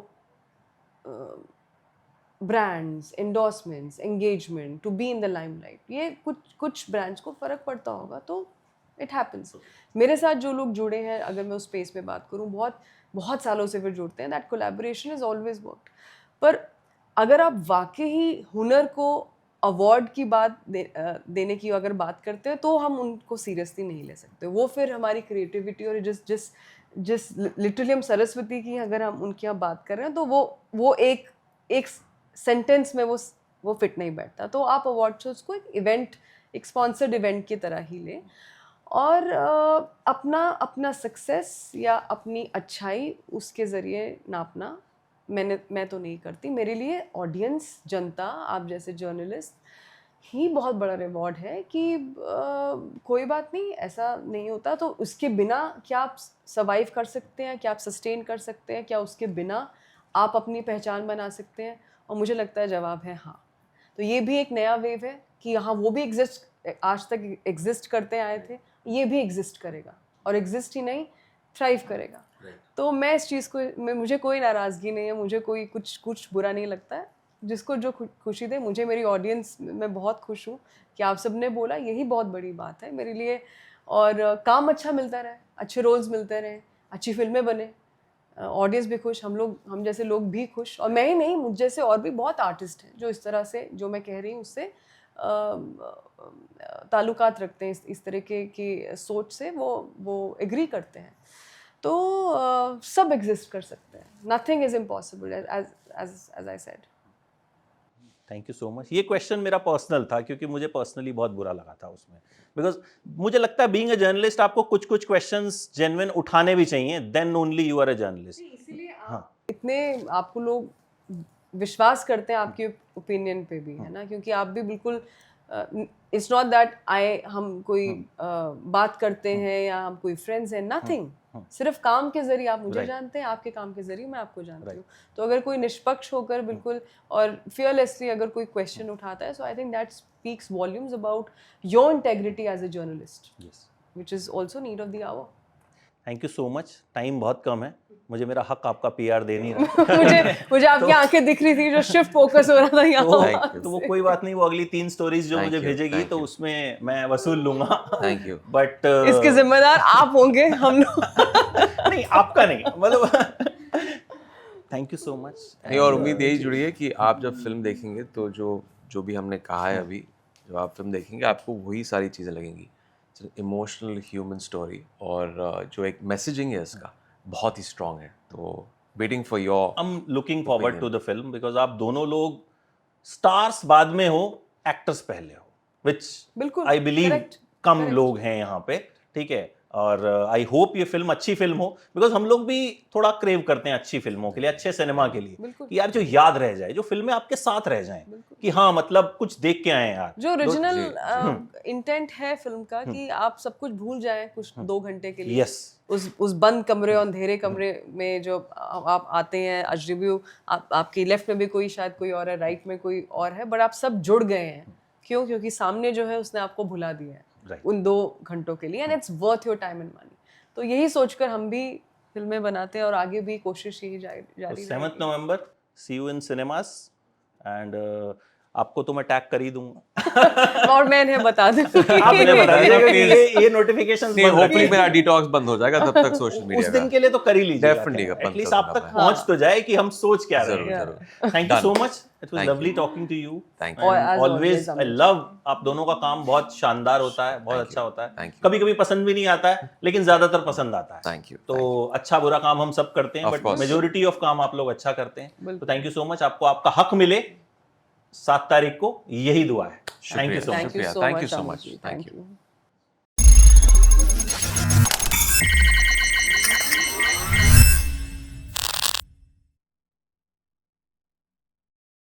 brands, endorsements, engagement, to be in the limelight, ये कुछ ब्रांड्स को फ़र्क पड़ता होगा, तो इट हैपन्स। मेरे साथ जो लोग जुड़े हैं, अगर मैं उस स्पेस में बात करूँ, बहुत बहुत सालों से फिर जुड़ते हैं, that collaboration is always worked. पर अगर आप वाकई हुनर को अवार्ड की बात देने की अगर बात करते हैं, तो हम उनको सीरियसली नहीं ले सकते। वो फिर हमारी क्रिएटिविटी और जिस लिटरली हम सरस्वती की अगर हम उनकी यहाँ बात कर रहे हैं, तो वो एक सेंटेंस में वो फिट नहीं बैठता। तो आप अवार्ड शोज को एक इवेंट, एक स्पॉन्सर्ड इवेंट की तरह ही लें, और अपना सक्सेस या अपनी अच्छाई उसके ज़रिए नापना मैं तो नहीं करती। मेरे लिए ऑडियंस, जनता, आप जैसे जर्नलिस्ट ही बहुत बड़ा रिवॉर्ड है कि कोई बात नहीं, ऐसा नहीं होता तो उसके बिना क्या आप सर्वाइव कर सकते हैं, क्या आप सस्टेन कर सकते हैं, क्या उसके बिना आप अपनी पहचान बना सकते हैं? और मुझे लगता है जवाब है हाँ। तो ये भी एक नया वेव है कि हाँ, वो भी आज तक एग्जिस्ट करते आए थे, ये भी एग्जिस्ट करेगा, और एग्जिस्ट ही नहीं, थ्राइव करेगा। तो मैं इस चीज़ को मुझे कोई नाराज़गी नहीं है, मुझे कोई कुछ बुरा नहीं लगता है। जिसको जो खुशी दे। मुझे मेरी ऑडियंस, मैं बहुत खुश हूँ कि आप सब ने बोला, यही बहुत बड़ी बात है मेरे लिए। और काम अच्छा मिलता रहे, अच्छे रोल्स मिलते रहे, अच्छी फिल्में बने, ऑडियंस भी खुश, हम जैसे लोग भी खुश। और मैं ही नहीं, मुझ जैसे और भी बहुत आर्टिस्ट हैं जो इस तरह से, जो मैं कह रही हूँ उससे ताल्लुकात रखते हैं, इस तरीके की सोच से वो एग्री करते हैं। तो सब एग्जिस्ट कर सकते हैं, nothing is impossible as I said. Thank you so much. ये क्वेश्चन मेरा पर्सनल था क्योंकि मुझे पर्सनली बहुत बुरा लगा था उसमें, बिकॉज मुझे लगता है बीइंग अ जर्नलिस्ट आपको कुछ कुछ क्वेश्चंस जेन्युइन उठाने भी चाहिए, then only you are a journalist. इसीलिए इतने आपको लोग विश्वास करते हैं आपके ओपिनियन पे भी, है ना, क्योंकि आप भी बिल्कुल इट्स नॉट दैट हम कोई बात करते हैं या हम कोई फ्रेंड्स हैं, नथिंग, सिर्फ काम के जरिए आप मुझे जानते हैं, आपके काम के जरिए मैं आपको जानती हूँ। तो अगर कोई निष्पक्ष होकर बिल्कुल और फियरलेसली अगर कोई क्वेश्चन उठाता है, so I think that speaks volumes about your integrity as a journalist, which is also need of the hour. Thank you so much. Time बहुत कम है, मुझे मेरा हक आपका पीआर दे नहीं रहा। मुझे आपकी आंखें दिख रही थी, जो शिफ्ट फोकस हो रहा था यहाँ। तो वो कोई बात नहीं, वो अगली 3 स्टोरीज जो मुझे भेजेगी तो उसमें मैं वसूल लूंगा। Thank you. बट इसके जिम्मेदार आप होंगे, हम लोग नहीं, आपका नहीं, मतलब थैंक यू सो मच। नहीं, और उम्मीद यही जुड़ी है कि आप जब फिल्म देखेंगे तो जो भी हमने कहा है अभी, जब आप फिल्म देखेंगे आपको वही सारी चीज़ें लगेंगी। इमोशनल ह्यूमन स्टोरी, और जो एक मैसेजिंग है इसका बहुत ही स्ट्रांग है। तो waiting for your, I am looking forward to the film, because आप दोनों लोग स्टार्स बाद में हो, एक्टर्स पहले हो, विच बिल्कुल आई बिलीव कम correct. लोग हैं यहाँ पे, ठीक है। और आई होप ये फिल्म अच्छी फिल्म हो, बिकॉज हम लोग भी थोड़ा क्रेव करते हैं अच्छी फिल्मों के लिए, अच्छे सिनेमा के लिए, बिल्कुल। कि यार जो याद रह जाए, जो फिल्में आपके साथ रह जाएं, कि हाँ मतलब कुछ देख के आए यार। जो ओरिजिनल इंटेंट है फिल्म का, कि आप सब कुछ भूल जाएं कुछ 2 घंटे के लिए, यस, उस बंद कमरे और अंधेरे कमरे में जो आप आते हैं, अजनबी, आपकी लेफ्ट में भी कोई शायद कोई और है, राइट में कोई और है, बट आप सब जुड़ गए हैं। क्यों? क्योंकि सामने जो है उसने आपको भुला दिया है उन 2 घंटों के लिए, and it's worth your time and money. तो यही सोचकर हम भी फिल्में बनाते हैं और आगे भी कोशिश यही जारी रहेगी। 7 नवंबर सी यू इन सिनेमास, एंड आपको तो मैं टैग कर ही दूंगा। और मैं इन्हें बता दूं, आपने बता दिया कि ये नोटिफिकेशंस नहीं, होपफुली मेरा डिटॉक्स बंद हो जाएगा तब तक सोशल उस मीडिया दिन के लिए तो कर ही लीजिए, Definitely, एटलीस्ट आप तक पहुंच तो जाए कि हम सोच क्या रहे हैं। जरूर। Thank you so much, it was lovely talking to you. Thank you. As always always, I love, आप दोनों का काम बहुत शानदार होता है, बहुत अच्छा होता है। Thank you. कभी कभी पसंद भी नहीं आता है, लेकिन ज्यादातर पसंद आता है। Thank you. तो अच्छा बुरा काम हम सब करते हैं, Of but course. Majority of काम आप लोग अच्छा करते हैं। तो थैंक यू सो मच, आपको आपका हक मिले 7 तारीख को, यही दुआ है। Thank you so much. Thank you so much. Thank you. Thank you.